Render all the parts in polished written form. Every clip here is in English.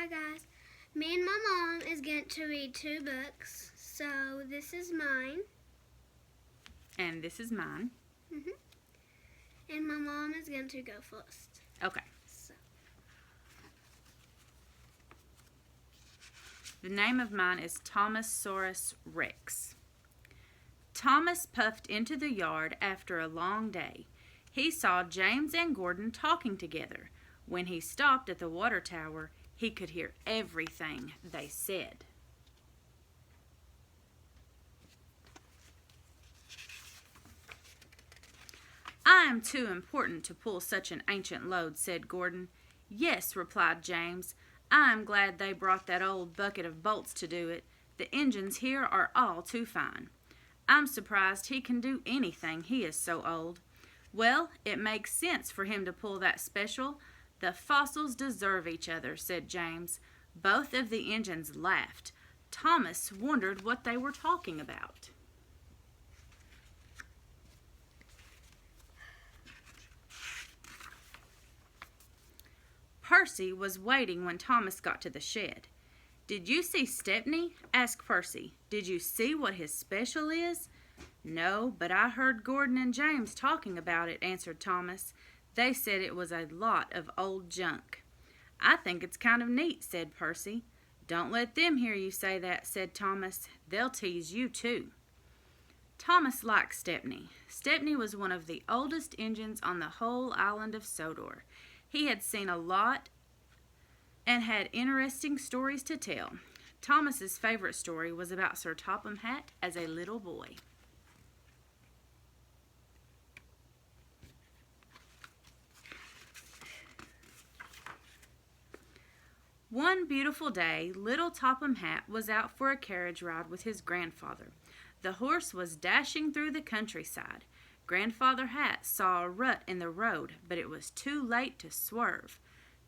Hi guys. Me and my mom is going to read 2 books. So this is mine. And this is mine. And my mom is going to go first. Okay. So. The name of mine is Thomas-saurus Rex. Thomas puffed into the yard after a long day. He saw James and Gordon talking together. When he stopped at the water tower, he could hear everything they said. I am too important to pull such an ancient load, said Gordon. Yes, replied James. I am glad they brought that old bucket of bolts to do it. The engines here are all too fine. I'm surprised he can do anything, he is so old. Well, it makes sense for him to pull that special. The fossils deserve each other, said James. Both of the engines laughed. Thomas wondered what they were talking about. Percy was waiting when Thomas got to the shed. Did you see Stepney? Asked Percy. Did you see what his special is? No, but I heard Gordon and James talking about it, answered Thomas. They said it was a lot of old junk. I think it's kind of neat, said Percy. Don't let them hear you say that, said Thomas. They'll tease you too. Thomas liked Stepney. Stepney was one of the oldest engines on the whole island of Sodor. He had seen a lot and had interesting stories to tell. Thomas's favorite story was about Sir Topham Hatt as a little boy. One beautiful day, little Topham Hatt was out for a carriage ride with his grandfather. The horse was dashing through the countryside. Grandfather Hatt saw a rut in the road, but it was too late to swerve.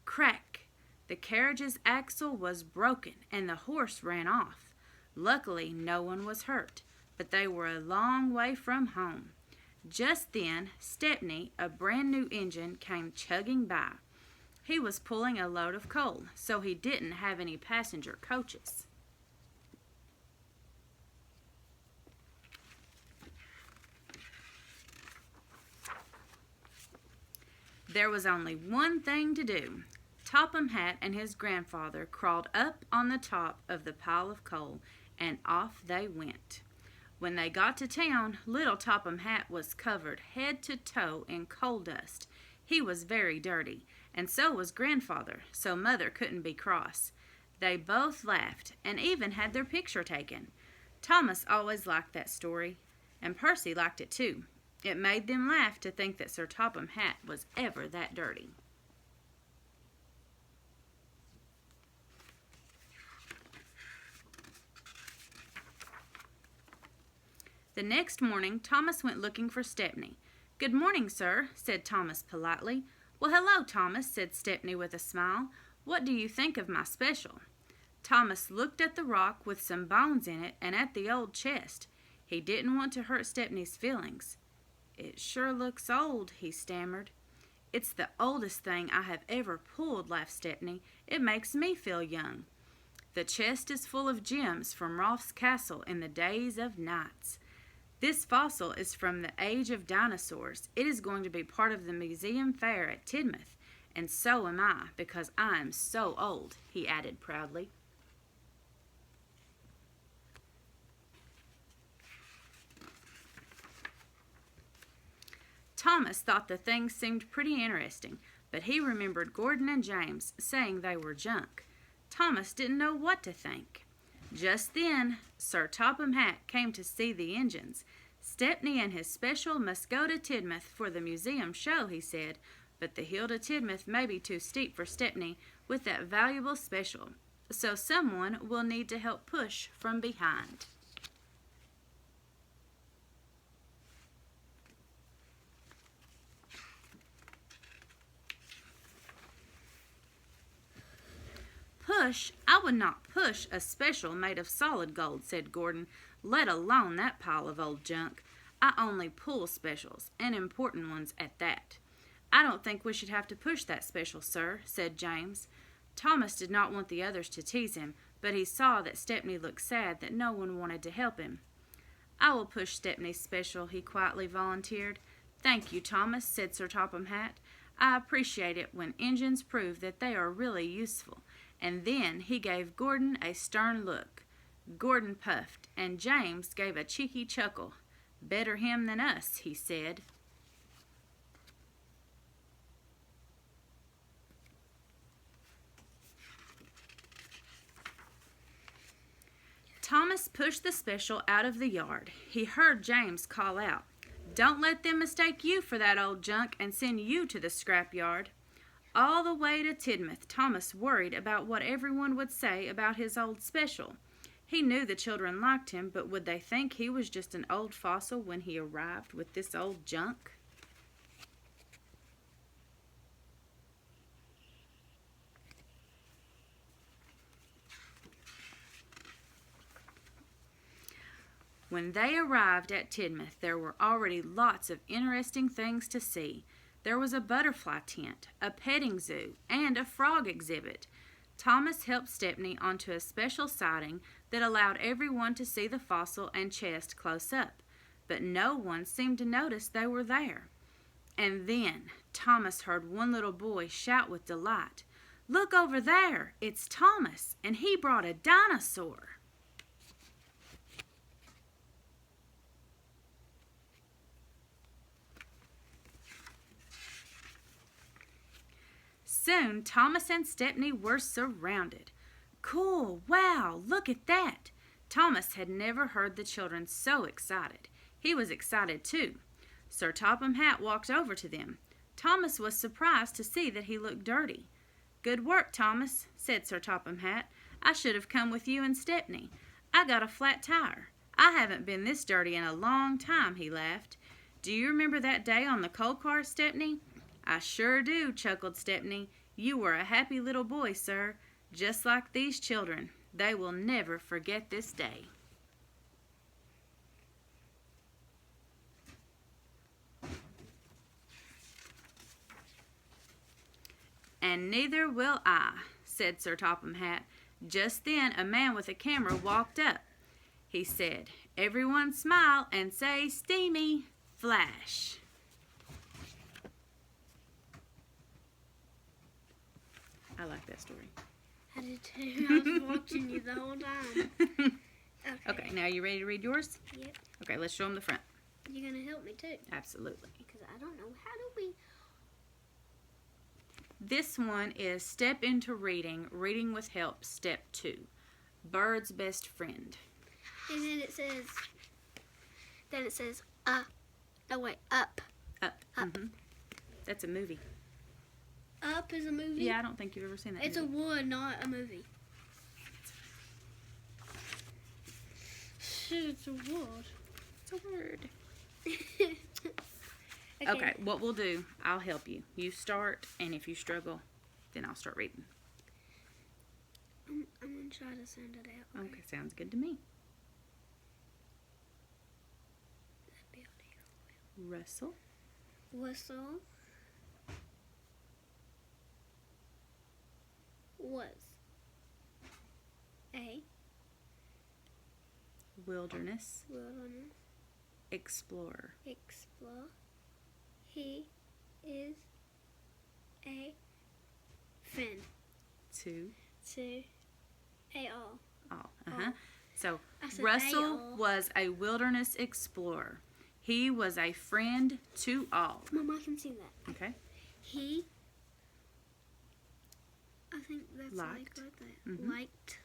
Crack! The carriage's axle was broken, and the horse ran off. Luckily, no one was hurt, but they were a long way from home. Just then, Stepney, a brand new engine, came chugging by. He was pulling a load of coal, so he didn't have any passenger coaches. There was only one thing to do. Topham Hatt and his grandfather crawled up on the top of the pile of coal, and off they went. When they got to town, little Topham Hatt was covered head to toe in coal dust. He was very dirty, and so was Grandfather, so Mother couldn't be cross. They both laughed, and even had their picture taken. Thomas always liked that story, and Percy liked it too. It made them laugh to think that Sir Topham Hatt was ever that dirty. The next morning, Thomas went looking for Stepney. Good morning, sir, said Thomas politely. Well, hello, Thomas, said Stepney with a smile. What do you think of my special? Thomas looked at the rock with some bones in it and at the old chest. He didn't want to hurt Stepney's feelings. It sure looks old, he stammered. It's the oldest thing I have ever pulled, laughed Stepney. It makes me feel young. The chest is full of gems from Rolf's castle in the days of knights. This fossil is from the age of dinosaurs. It is going to be part of the museum fair at Tidmouth, and so am I, because I am so old, he added proudly. Thomas thought the thing seemed pretty interesting, but he remembered Gordon and James saying they were junk. Thomas didn't know what to think. Just then, Sir Topham Hatt came to see the engines. Stepney and his special must go to Tidmouth for the museum show, he said, but the hill to Tidmouth may be too steep for Stepney with that valuable special, so someone will need to help push from behind. Push? I would not push a special made of solid gold, said Gordon, let alone that pile of old junk. I only pull specials, and important ones at that. I don't think we should have to push that special, sir, said James. Thomas did not want the others to tease him, but he saw that Stepney looked sad that no one wanted to help him. "I will push Stepney's special," he quietly volunteered. "Thank you, Thomas," said Sir Topham Hatt. "I appreciate it when engines prove that they are really useful." And then he gave Gordon a stern look. Gordon puffed, and James gave a cheeky chuckle. "Better him than us," he said. Thomas pushed the special out of the yard. He heard James call out, "Don't let them mistake you for that old junk and send you to the scrap yard." All the way to Tidmouth, Thomas worried about what everyone would say about his old special. He knew the children liked him, but would they think he was just an old fossil when he arrived with this old junk? When they arrived at Tidmouth, there were already lots of interesting things to see. There was a butterfly tent, a petting zoo, and a frog exhibit. Thomas helped Stepney onto a special siding that allowed everyone to see the fossil and chest close up, but no one seemed to notice they were there. And then Thomas heard one little boy shout with delight, "Look over there! It's Thomas, and he brought a dinosaur!" Soon, Thomas and Stepney were surrounded. "Cool! Wow! Look at that!" Thomas had never heard the children so excited. He was excited too. Sir Topham Hatt walked over to them. Thomas was surprised to see that he looked dirty. "Good work, Thomas," said Sir Topham Hatt. "I should have come with you and Stepney. I got a flat tire. I haven't been this dirty in a long time," he laughed. "Do you remember that day on the coal car, Stepney?" "I sure do," chuckled Stepney. "You were a happy little boy, sir, just like these children. They will never forget this day." "And neither will I," said Sir Topham Hatt. Just then a man with a camera walked up. He said, "Everyone smile and say steamy flash." I like that story. I did too. I was watching you the whole time. Okay, now you ready to read yours? Yep. Okay, let's show them the front. You're going to help me too. Absolutely. Because I don't know. How do we... This one is Step into Reading, Reading with Help, Step 2. Bird's Best Friend. And then it says... up. Up. Mm-hmm. That's a movie. Up is a movie? Yeah, I don't think you've ever seen that It's movie. a word, not a movie. It's a word. It's a word. Okay, what we'll do, I'll help you. You start, and if you struggle, then I'll start reading. I'm going to try to sound it out. Okay, sounds good to me. Rustle. Whistle. Was. A. Wilderness. Wilderness. Explorer. Explore. He is a friend. To. A all. All. Uh-huh. So, I said Russell A-all. was a wilderness explorer. He was a friend to all. Mom, I can see that. Okay. He. I think that's Liked. like right there. Mhm. Liked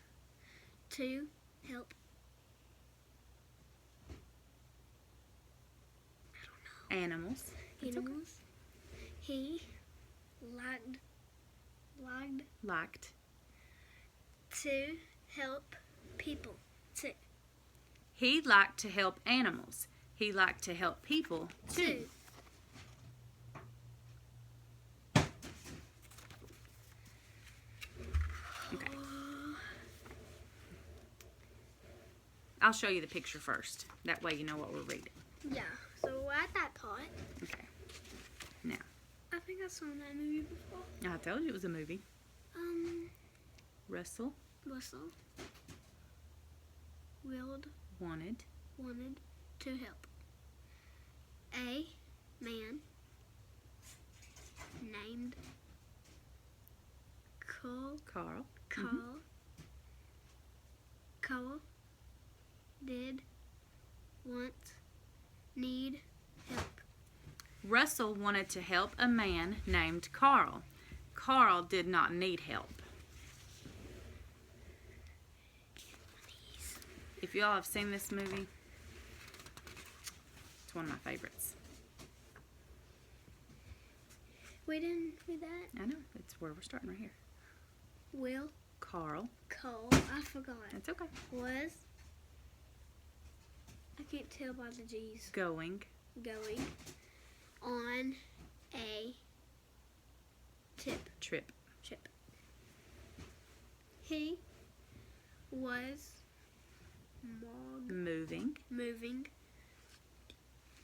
to help. Animals. It's okay. Animals. He liked to help people too. He liked to help animals. He liked to help people too. Okay. I'll show you the picture first. That way you know what we're reading. Yeah. So we're at that part. Okay. Now, I think I saw that movie before. I told you it was a movie. Russell Russell wanted to help a man named Carl. Carl did need help. Russell wanted to help a man named Carl. Carl did not need help. If y'all have seen this movie, it's one of my favorites. We didn't do that. I know, it's where we're starting right here. Carl. I forgot. That's okay. Was, I can't tell by the G's. Going on a trip. He was moving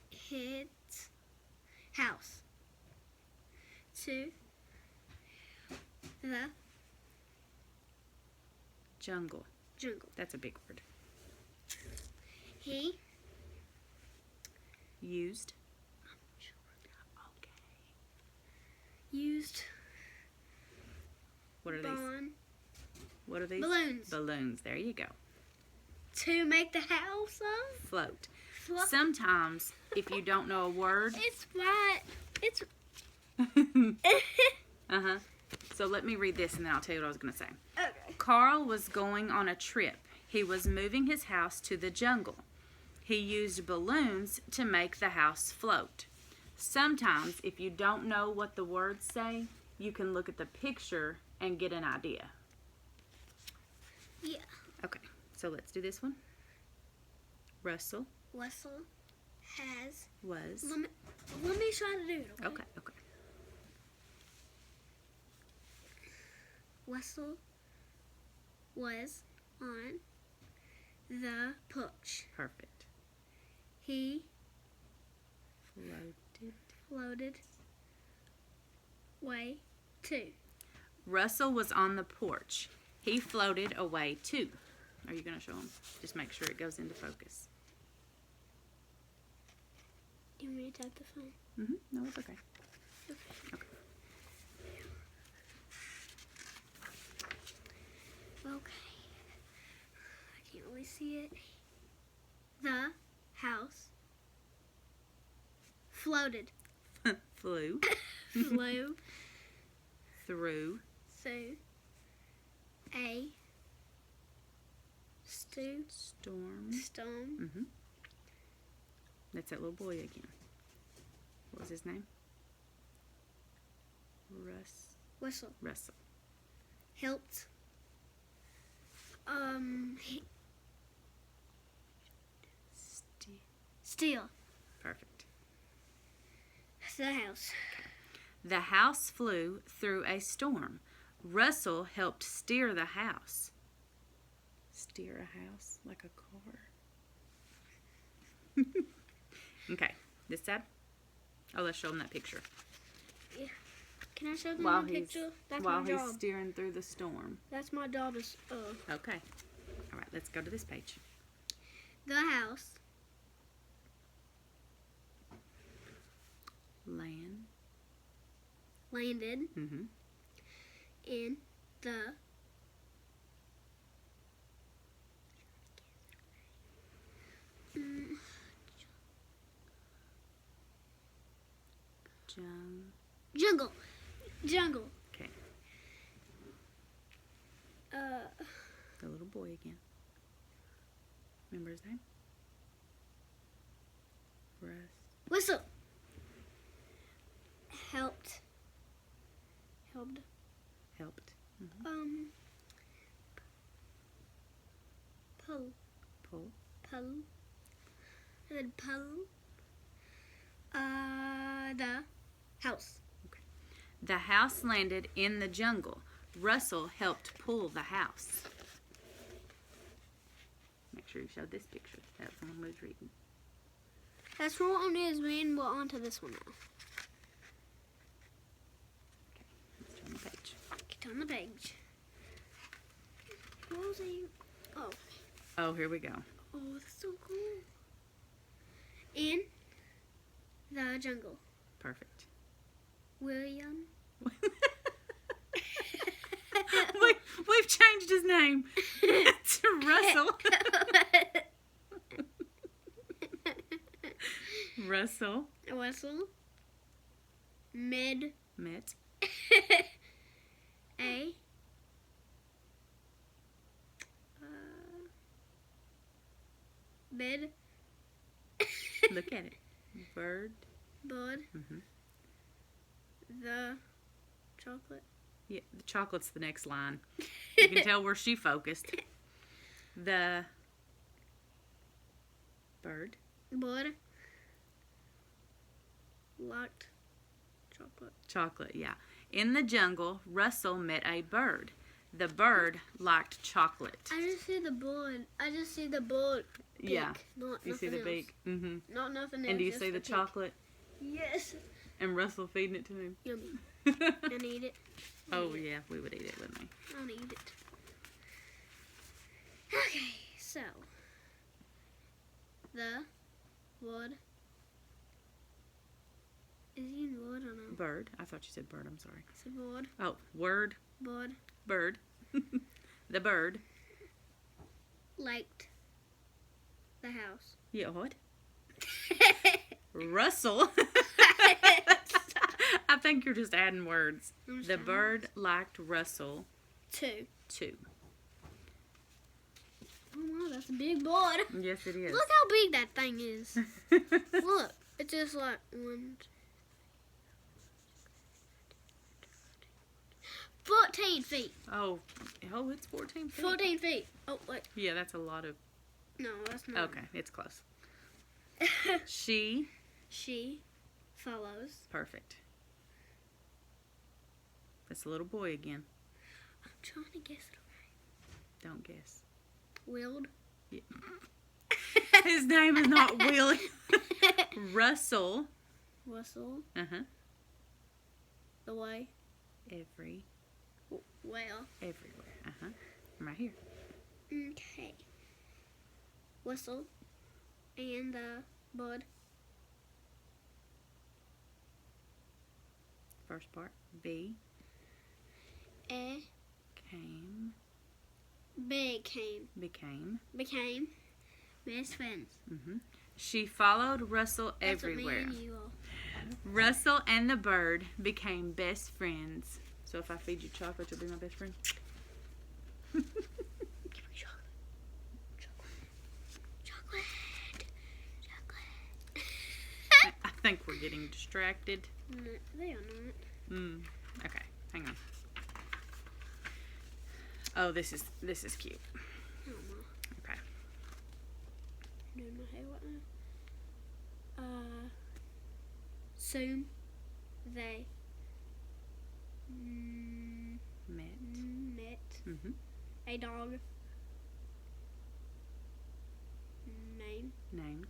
his house to the jungle. jungle. That's a big word. He Used. used What are these? What are these? balloons Balloons. There you go. to make the house Float. float. Sometimes, if you don't know a word, It's what it's. So let me read this and then I'll tell you what I was going to say. Okay. Carl was going on a trip. He was moving his house to the jungle. He used balloons to make the house float. Sometimes, if you don't know what the words say, you can look at the picture and get an idea. Yeah. Okay, so let's do this one. Russell has. was. Let me try to do it. Okay. Russell was on the porch. Perfect. He Floated. floated away too. Russell was on the porch. He floated away too. Are you going to show him? Just make sure it goes into focus. Do you want me to tap the phone? No, it's okay. Okay. I can't really see it. The house floated. Flew. Flew Through. through a Storm. storm. That's that little boy again. What was his name? Russell Russell. helped. Steal Perfect. the house. The house flew through a storm. Russell helped steer the house. Steer a house like a car. Okay, this side? Oh, let's show them that picture. Yeah. Can I show them While the he's picture? That's while my he's job. steering through the storm. That's my job. Is Okay. All right, let's go to this page. the house landed in the jungle. Okay. The little boy again. Remember his name? Whistle. Helped. Helped. Pull. And then pull. The house. Okay. The house landed in the jungle. Russell helped pull the house. Make sure you show this picture. That's the one we was reading. That's what on is when we're on to this one now. Okay, let's turn the page. Get on the page. What was he? Oh. Oh, here we go. Oh, that's so cool. In the jungle. Perfect. William. We've changed his name to Russell. Russell. Russell. Met. A. Bed. Look at it. Bird. Bud. Mm-hmm. The chocolate. Yeah, the chocolate's the next line. You can tell where she focused. The bird. Bud. Locked. Chocolate. Chocolate, yeah. In the jungle, Russell met a bird. The bird liked chocolate. I just see the bud. I just see the bud. Beak, Yeah. Not You see the else. beak? Mm-hmm. Not nothing else. And do you just see the beak. chocolate? Yes. And Russell feeding it to him? Yummy. I need it. Oh, yeah, we would eat it, wouldn't we? I'll eat it. Okay, so. The wood. Is he in wood or no? Bird. I thought you said bird. I'm sorry. It's a wood. Oh, word. Bud. Bird. The bird. Liked the house. Yeah, what? Russell. I think you're just adding words. The bird liked Russell Two. too. Oh wow, that's a big bud. Yes, it is. Look how big that thing is. Look, it's just like 14 feet. Oh, it's 14 feet. 14 feet. Oh, wait. Yeah, that's a lot of... No, that's not. Okay, it's close. She... She follows. Perfect. That's a little boy again. I'm trying to guess it. Don't guess. Willed. Yeah. His name is not Willie. Russell. Russell. Uh-huh. The way. Well. Everywhere. Uh-huh. Right here. Okay. Whistle. And the bud. First part. B. Came. Became. Became best friends. Mm-hmm. She followed Russell That's everywhere. what me and you are. Russell and the bird became best friends. So if I feed you chocolate, you'll be my best friend? Give me chocolate. Chocolate. I think we're getting distracted. No, they are not. Okay, hang on. Oh, this is cute. Oh my. Okay. Doing my hair right now. Soon they met Mm-hmm. a dog named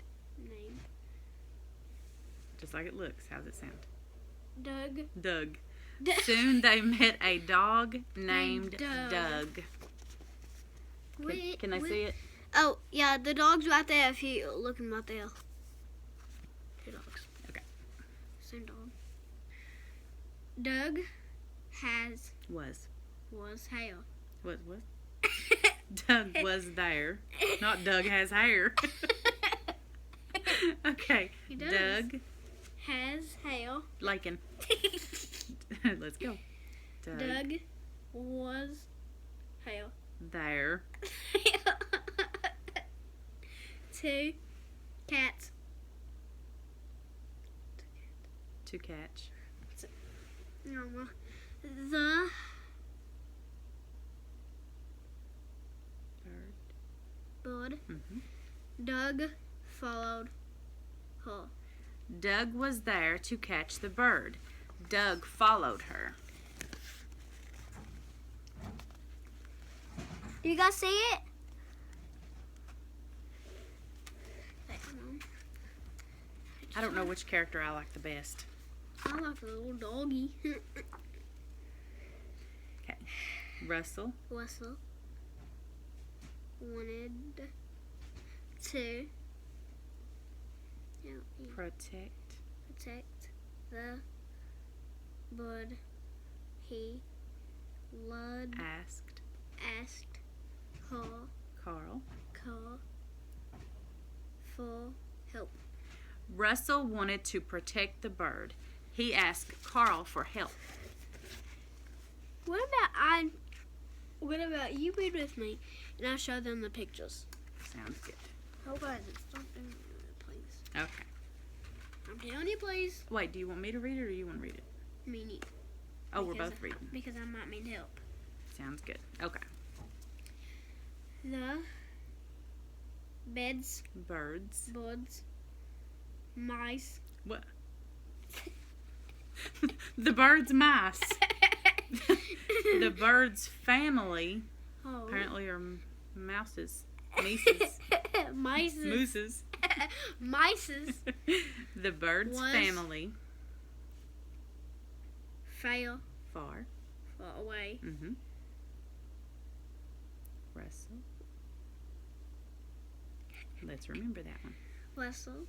Just like it looks. How's it sound? Doug. Soon they met a dog named Doug. Can I see it? Oh, yeah, the dog's right there if you looking right there. Two dogs. Okay. Same dog. Doug was hair. What? Doug was there. Not Doug has hair. Okay. He does. Doug Has hair. Lakin. Let's go. Doug was hair. There. Two cats. To catch. The bird. Mm-hmm. Doug followed her. Doug was there to catch the bird. Doug followed her. Do you guys see it? I don't know which character I like the best. I like the little doggy. Okay. Russell. wanted to protect the bird. He asked Carl for help. Russell wanted to protect the bird. He asked Carl for help. What about you read with me and I'll show them the pictures. Sounds good. Oh guys, stop doing that, please. Okay. I'm telling you, please. Wait, do you want me to read it or you want to read it? Me neither. Oh, we're both reading. Because I might need help. Sounds good. Okay. The birds, mice. What? The bird's mice. The bird's family apparently are mouses. Mices. Mooses. Mices. The bird's family. Far away. Mm-hmm. Russell. Let's remember that one. Russell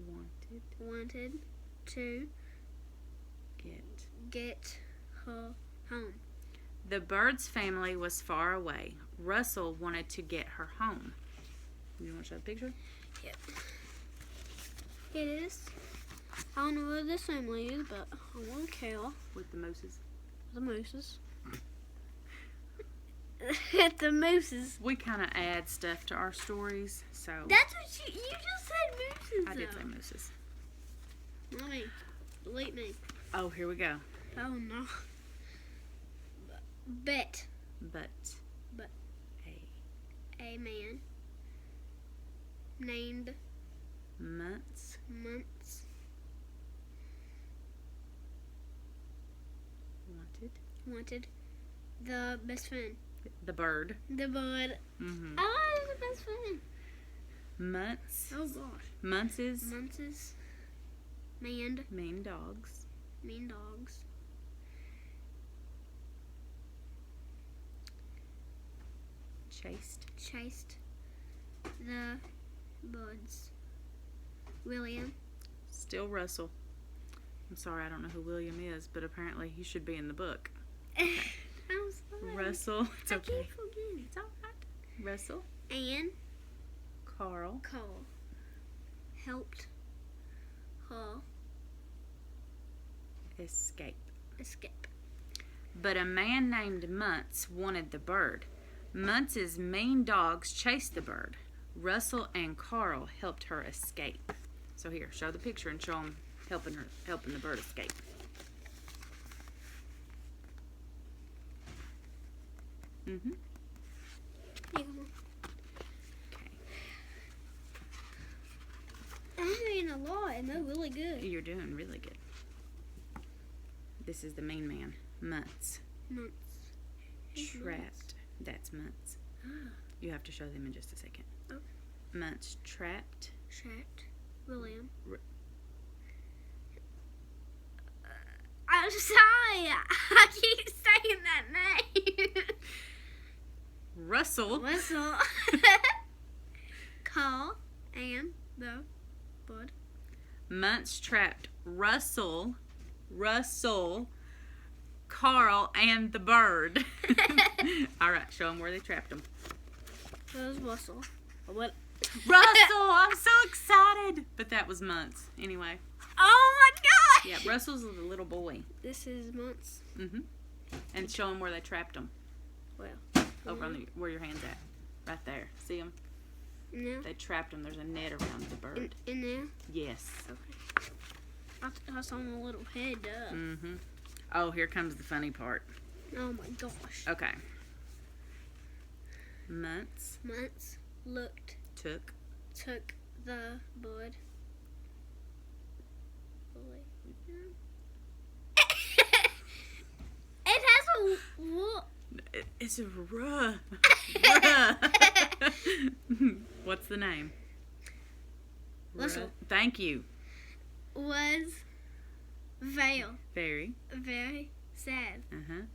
wanted to get her home. The bird's family was far away. Russell wanted to get her home. You want to show the picture? Yep. It is. I don't know what this family is, but I won't care. With the mooses. The mooses. The mooses. We kind of add stuff to our stories, so. That's what you just said, mooses. I did say mooses. Mommy, delete me. Oh, here we go. Oh no. But a man named Months wanted the best friend. The bird. Mm-hmm. Oh, the best friend. Months. Oh gosh. Months mean dogs. Chased the birds. William. Still Russell. I'm sorry, I don't know who William is, but apparently he should be in the book. Okay. I'm sorry. Russell. It's okay. I keep forgetting. It's all right. Russell. And Carl helped her escape. But a man named Months wanted the bird. Months' mean dogs chased the bird. Russell and Carl helped her escape. So here, show the picture and show them helping the bird escape. Mm-hmm. Yeah. Okay. I'm reading a lot and they're really good. You're doing really good. This is the mean man, Months. Trapped. That's Months. You have to show them in just a second. Oh. Months trapped. William. I'm sorry. I keep saying that name. Russell. Carl and the bird. Months trapped Russell, Carl, and the bird. All right, show them where they trapped them. That was Russell. What? Russell, I'm so excited. But that was Months. Anyway. Oh my gosh. Yeah, Russell's the little boy. This is Months. Mm-hmm. And show them where they trapped them. Well. Over on where your hand's at. Right there. See them? No. They trapped them. There's a net around the bird. In there? Yes. Okay. I saw the little head up. Mm-hmm. Oh, here comes the funny part. Oh my gosh. Okay. Months. Took the bird. It has a what? It's a ruh. What's the name? Russell. Thank you. Was very sad. Uh-huh.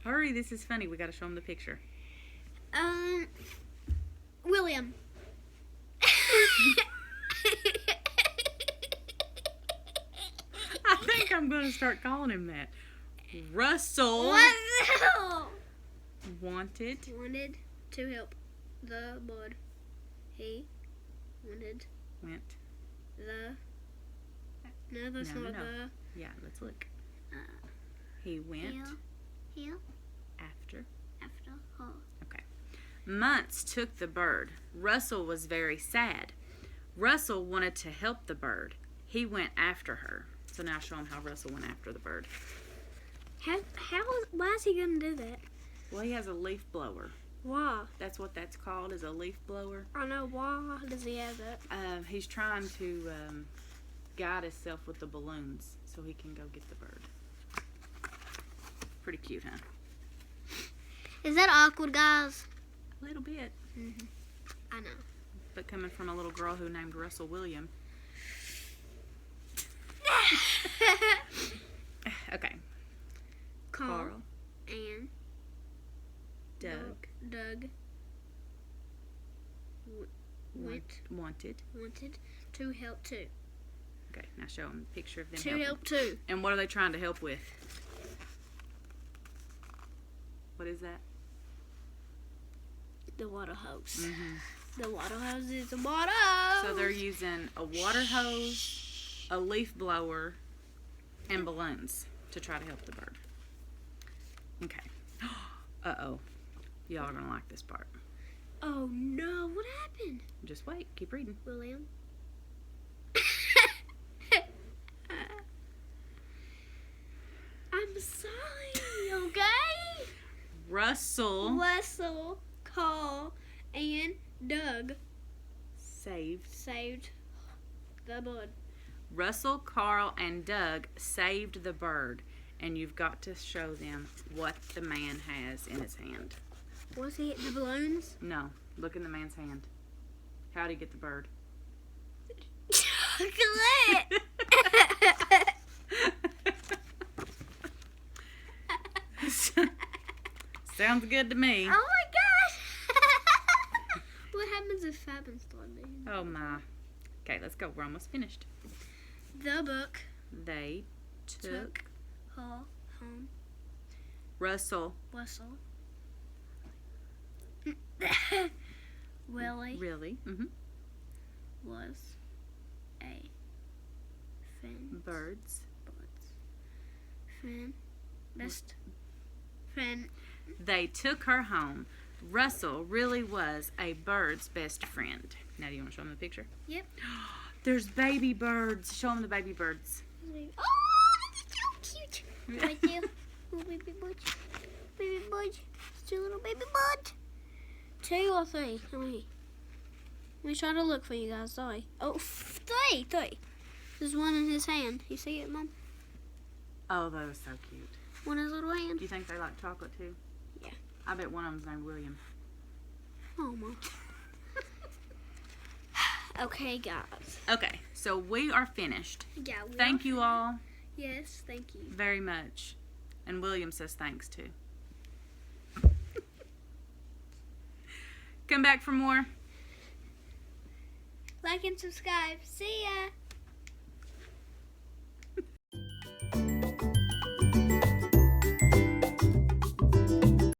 Hurry, this is funny. We got to show them the picture. William. I think I'm going to start calling him that. Russell wanted to help the bird. He went. No, that's not the. Yeah, let's look. He went after her. Okay. Months took the bird. Russell was very sad. Russell wanted to help the bird. He went after her. So now show him how Russell went after the bird. Why is he gonna do that? Well, he has a leaf blower. Why? That's what that's called, is a leaf blower. I know. Why does he have that? He's trying to guide himself with the balloons so he can go get the bird. Pretty cute, huh? Is that awkward, guys? A little bit. Mm-hmm. I know. But coming from a little girl who named Russell William. Okay. Carl and Doug wanted to help too. Okay, now show them a picture of them To helping. help too. And what are they trying to help with? What is that? The water hose. Mm-hmm. The water hose is the water. So they're using a water hose, a leaf blower, and balloons to try to help the bird. Okay. Uh-oh. Y'all are going to like this part. Oh no, what happened? Just wait. Keep reading. William. I'm sorry, okay? Russell, Carl, and Doug saved the bird. Russell, Carl, and Doug saved the bird. And you've got to show them what the man has in his hand. Was he the balloons? No. Look in the man's hand. How'd he get the bird? Chocolate! Sounds good to me. Oh my gosh! What happens if Fabin started? Oh my. Okay, let's go. We're almost finished. The book. They took her home. Russell. Willie. Really? Mm-hmm. Was a friend. Birds. Friend. Best friend. They took her home. Russell really was a bird's best friend. Now, do you want to show them the picture? Yep. There's baby birds. Show them the baby birds. Oh, that's so cute. Right there. Little baby bird. Baby bird. Two little baby bird. 2 or 3? How many? Let me try to look for you guys. Sorry. Oh, 3. There's one in his hand. You see it, Mom? Oh, that was so cute. One in his little hand. Do you think they like chocolate too? Yeah. I bet one of them's named William. Oh, Mom. Okay, guys. Okay, so we are finished. Yeah. Thank you all Yes, thank you. very much. And William says thanks too. Come back for more. Like and subscribe. See ya.